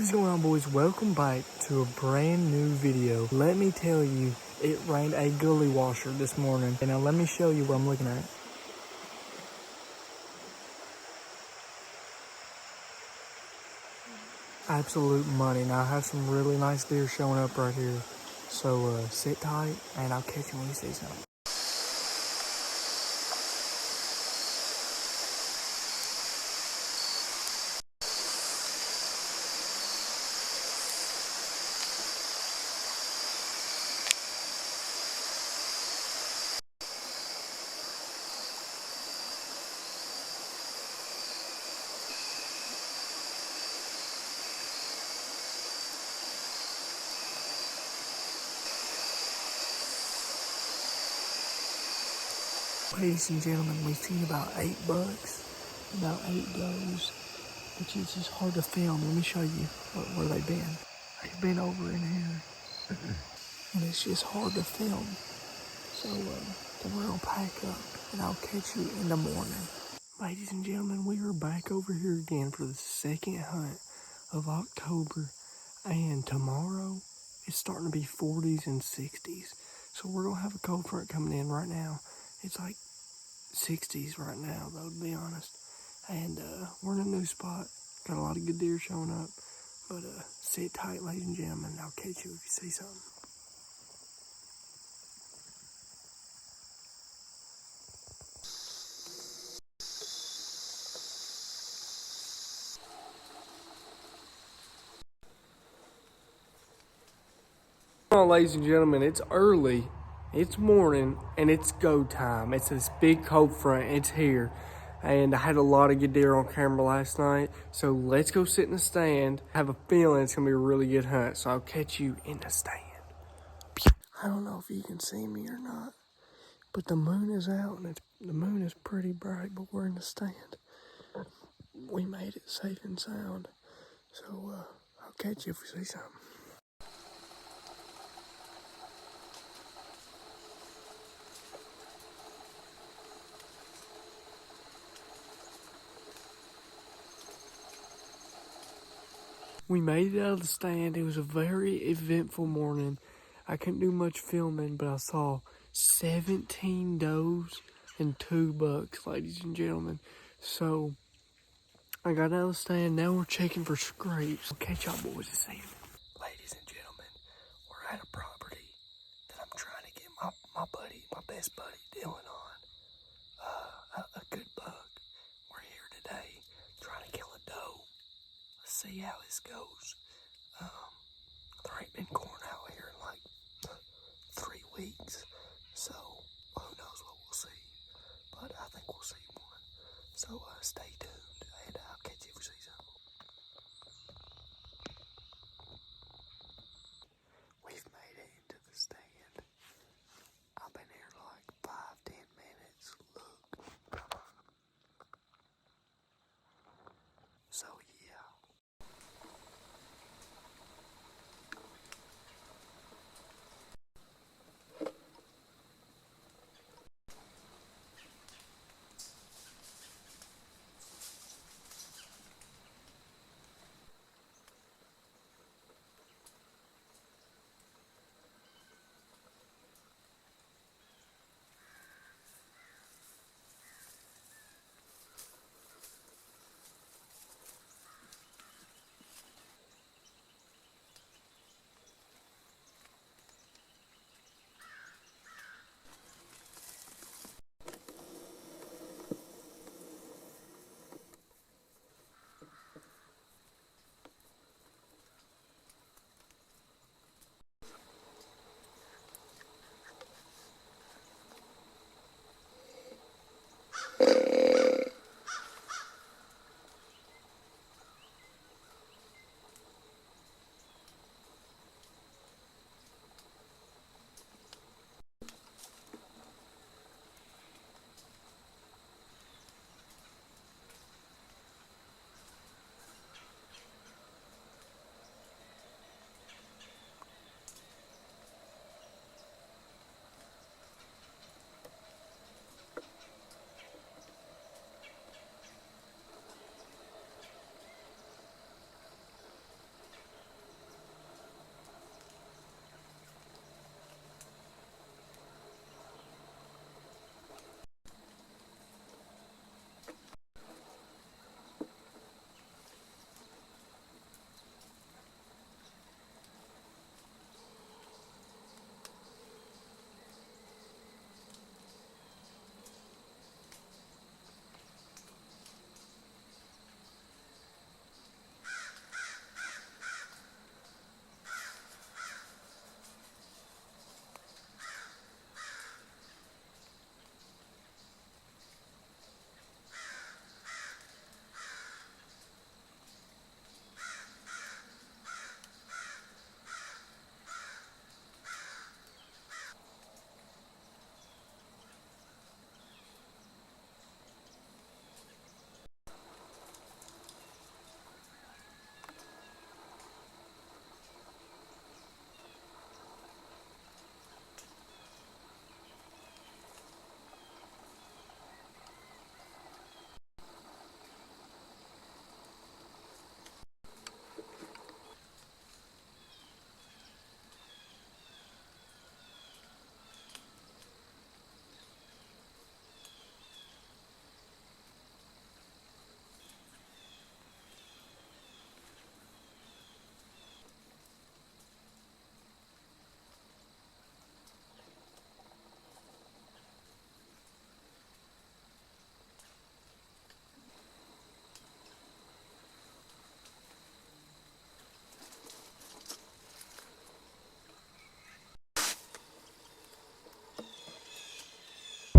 is going on, boys? Welcome back to a brand new video. Let me tell you, it rained a gully washer this morning. And now let me show you what I'm looking at. Absolute money. Now I have some really nice deer showing up right here. So sit tight and I'll catch you when we see something. Ladies and gentlemen, we've seen about 8 bucks, about 8 does, which is just hard to film. Let me show you where they've been. They've been over in here, and it's just hard to film. So we're gonna pack up, and I'll catch you in the morning. Ladies and gentlemen, we are back over here again for the second hunt of October, and tomorrow it's starting to be 40s and 60s. So we're gonna have a cold front coming in right now. It's like 60s right now, though, to be honest. And we're in a new spot. Got a lot of good deer showing up. But sit tight, ladies and gentlemen, and I'll catch you if you see something. Come on, ladies and gentlemen, it's early. It's morning, and it's go time. It's this big cold front. It's here. And I had a lot of good deer on camera last night. So let's go sit in the stand. I have a feeling it's going to be a really good hunt. So I'll catch you in the stand. I don't know if you can see me or not, but the moon is out, and the moon is pretty bright, but we're in the stand. We made it safe and sound. So I'll catch you if we see something. We made it out of the stand. It was a very eventful morning. I couldn't do much filming, but I saw 17 does and 2 bucks, ladies and gentlemen. So I got out of the stand. Now we're checking for scrapes. I'll catch y'all boys this evening. Ladies and gentlemen, we're at a property that I'm trying to get my best buddy Dylan on. A good buck. We're here today trying to kill a doe. See how this goes. There ain't been corn out here in like 3 weeks, so who knows what we'll see, but I think we'll see one. So stay tuned, and I'll catch you if we see something. We've made it into the stand. I've been here like 5-10 minutes. Look. So yeah.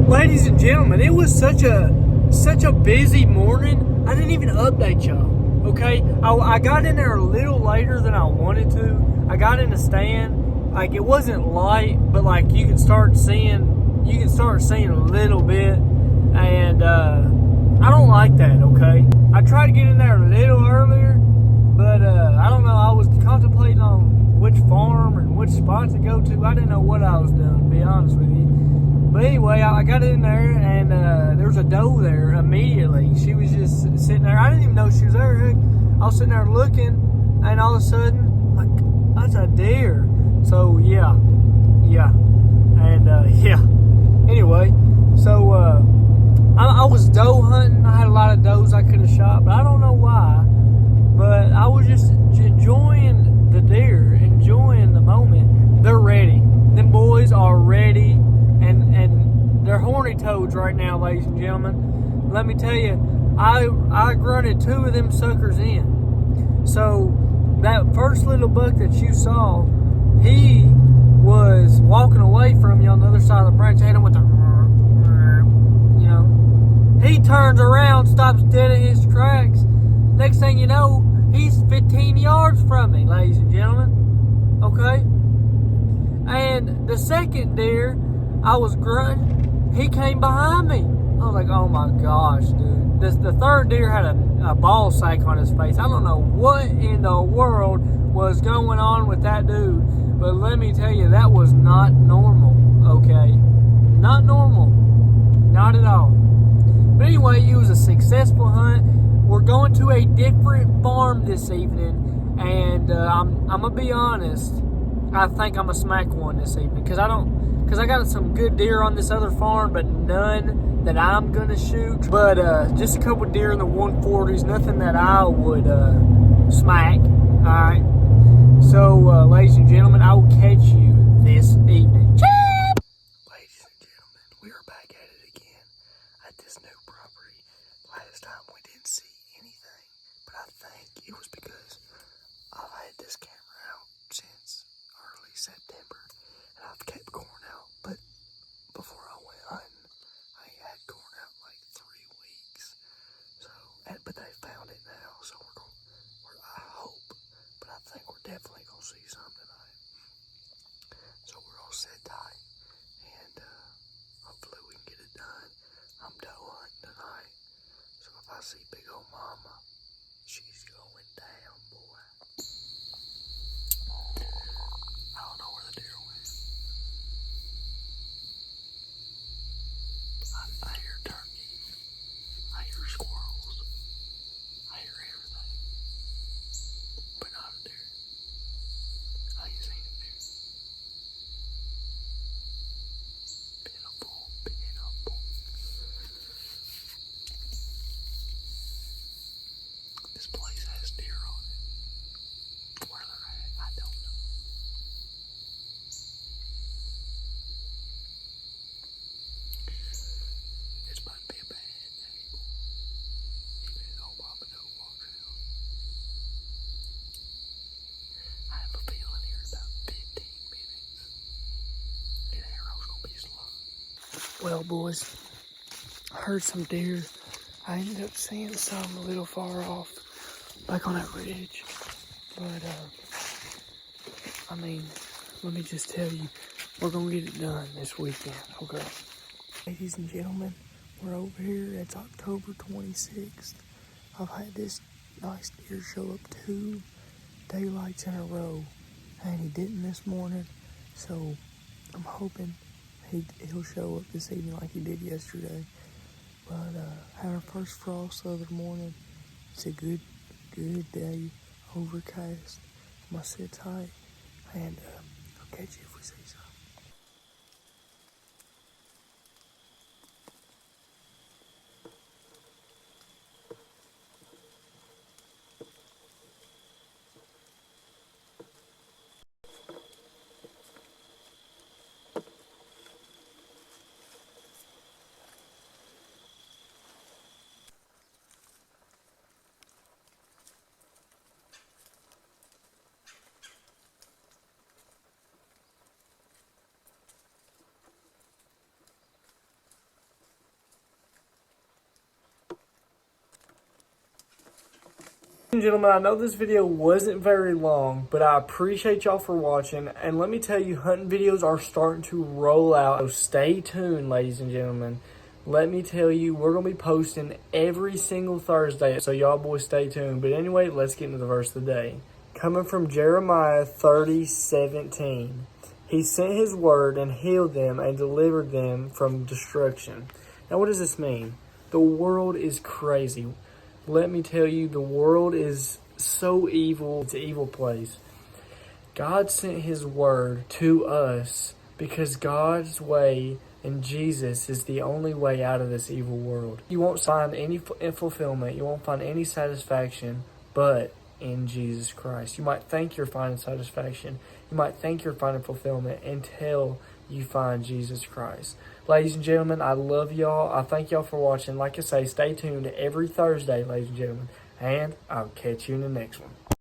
ladies and gentlemen, it was such a busy morning. I didn't even update y'all. Okay, I got in there a little later than I wanted to. I got in the stand. Like, it wasn't light, but like you can start seeing a little bit, and I don't like that. Okay, I tried to get in there a little earlier, but I don't know. I was contemplating on which farm and which spot to go to. I didn't know what I was doing, to be honest with you. But anyway, I got in there, and there was a doe there immediately. She was just sitting there. I didn't even know she was there. I was sitting there looking, and all of a sudden, I'm like, that's a deer. So, yeah. And, yeah. Anyway, so I was doe hunting. I had a lot of does I could have shot, but I don't know why. But I was just enjoying the deer, enjoying the moment. They're ready. Them boys are ready. And they're horny toads right now, ladies and gentlemen. Let me tell you, I grunted 2 of them suckers in. So that first little buck that you saw, he was walking away from you on the other side of the branch. I hit him with the, you know. He turns around, stops dead in his tracks. Next thing you know, he's 15 yards from me, ladies and gentlemen. Okay? And the second deer, I was grunting, he came behind me. I was like, oh my gosh, dude. The third deer had a ball sack on his face. I don't know what in the world was going on with that dude, but let me tell you, that was not normal, okay? Not normal. Not at all. But anyway, it was a successful hunt. We're going to a different farm this evening, and I'm going to be honest, I think I'm going to smack one this evening, because I got some good deer on this other farm, but none that I'm going to shoot. But just a couple deer in the 140s, nothing that I would smack. All right. So, ladies and gentlemen, I will catch you this evening. Ladies and gentlemen, we are back at it again at this new property. Last time we didn't see anything, but I think it was because I've had this camera out since early September, and I've kept corn out. But before I went hunting, I had corn out like 3 weeks. So, but they found it now, so I hope, but I think we're definitely gonna see some tonight. So we're all set tight, and hopefully we can get it done. I'm doe hunting tonight, so if I see big old mama, she's going down, boy. I don't know where the deer went. I hear turkey. I hear squirrels. I hear everything. But not a deer. I ain't seen a deer. Pitiful. This place has deer on it. Where they're at, I don't know. It's about to be a bad day, boy. Even if old Papa Doe walks out. I have a feeling here in about 15 minutes. And arrow's gonna be slow. Well, boys, I heard some deer. I ended up seeing some a little far off, back on that ridge. But, I mean, let me just tell you, we're gonna get it done this weekend, okay? Ladies and gentlemen, we're over here. It's October 26th. I've had this nice deer show up 2 daylights in a row, and he didn't this morning. So I'm hoping he'll show up this evening like he did yesterday. But had our first frost the other morning. It's a good day, overcast. I'm gonna sit tight, and I'll catch you if we see some. And gentlemen, I know this video wasn't very long, but I appreciate y'all for watching. And let me tell you, hunting videos are starting to roll out. So stay tuned, ladies and gentlemen. Let me tell you, we're going to be posting every single Thursday. So y'all boys stay tuned. But anyway, let's get into the verse of the day. Coming from Jeremiah 30:17. He sent his word and healed them and delivered them from destruction. Now, what does this mean? The world is crazy. Let me tell you, the world is so evil. It's an evil place. God sent his word to us because God's way and Jesus is the only way out of this evil world. You won't find any fulfillment. You won't find any satisfaction but in Jesus Christ. You might think you're finding satisfaction. You might think you're finding fulfillment until you find Jesus Christ. Ladies and gentlemen, I love y'all. I thank y'all for watching. Like I say, stay tuned every Thursday, ladies and gentlemen. And I'll catch you in the next one.